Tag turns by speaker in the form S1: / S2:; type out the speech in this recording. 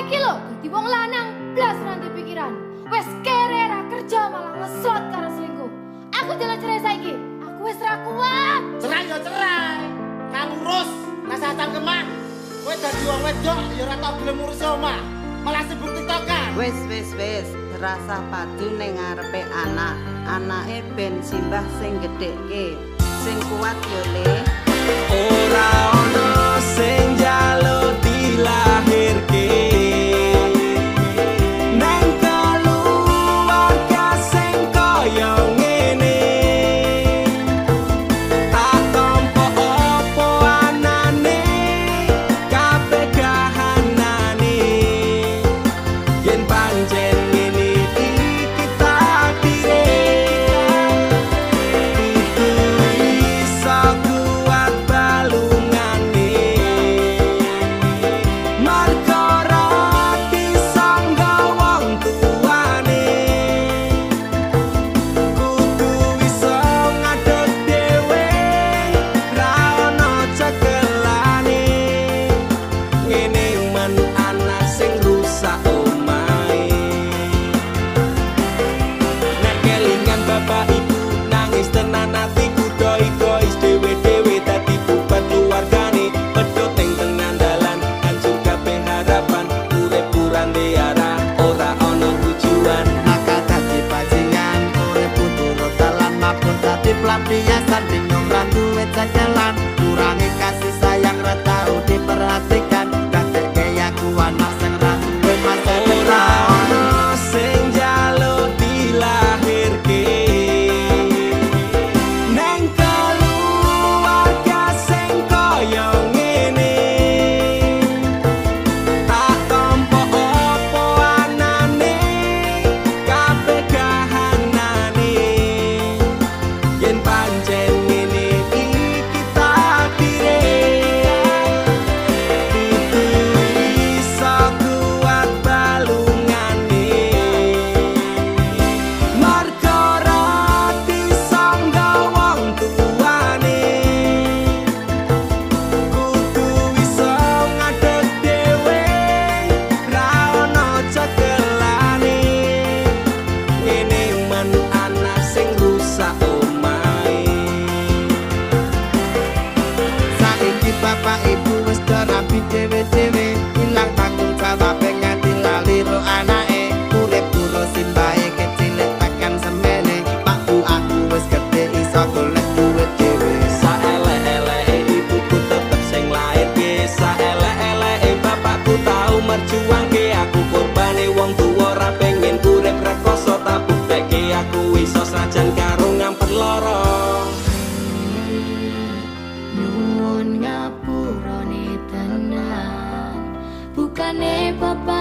S1: iki lho dadi wong lanang blas nanti pikiran. Wes kere ra kerja malah ngeslot karo selingkuh. Aku jalan cerai saiki. Aku wis ra kuat.
S2: Cerai ya cerai. Kan urus rasa cangkeman. Kowe dadi wong wedok ya ora tau gelem ngurus omah. Malah sibuk tiktokan.
S3: Wis, rasa padu ning ngarepe anak. Anake ben simbah sing gedhekke. Sing kuat yo Le.
S4: Ora ono sing njaluk dilahirke. Nang keluarga sing kaya ngene. Tak tampa apa anane, kabeh kahanane. Yen pancen ngene iki takdire. Itu iso kuat balungane. Marga ora disangga wong tuane. Kudu iso ngadeg dhewe, ra ono cekelane. Ngene men anak sing rusak omahe. Nek kelingan bapak ibu nangis tenan atiku doi-doi dhewe-dhewe dadi bubar keluargane. Pedhot ning tengah dalan hancur kabeh harapan. Urip kurang arah ora ono tujuan.
S5: Maka dadi bajingan urip turut dalan mapun dadi pelampiasan bingung ra duwe jalan kurangi kasih sayang ra tau diperhatikan dadeke yakuan mak sing ra duwe masa
S4: Ora
S5: depan
S4: ono sing njaluk dilahirke. Nang keluarga sing kaya ngene. Tak tampa apa anane, kabeh kahanane. Yen pancen ngene iki takdire. Itu iso kuat balungane. Marga ora disangga wong tuane. Kudu iso ngadeg dhewe, ra ono cekelane. Ngene men anak sing rusak omahe.
S5: saiki bapak ibu wis rapi dhewe-dhewe ilang tanggung jawab nganti lali ro anake urip karo simbahe kecilik tekan semene pak bu aku wis gedhe iso golek duit dhewe
S4: Saelek-eleke ibuku tetep sing lairke. Saelek-eleke bapakku tau merjuangke. Aku korbane wong tuwa ra pengen urip rekoso. Tak bukteke aku iso sajan karo ngamper lara.
S1: Nyuwun ngapurane tenan. Bukane bapak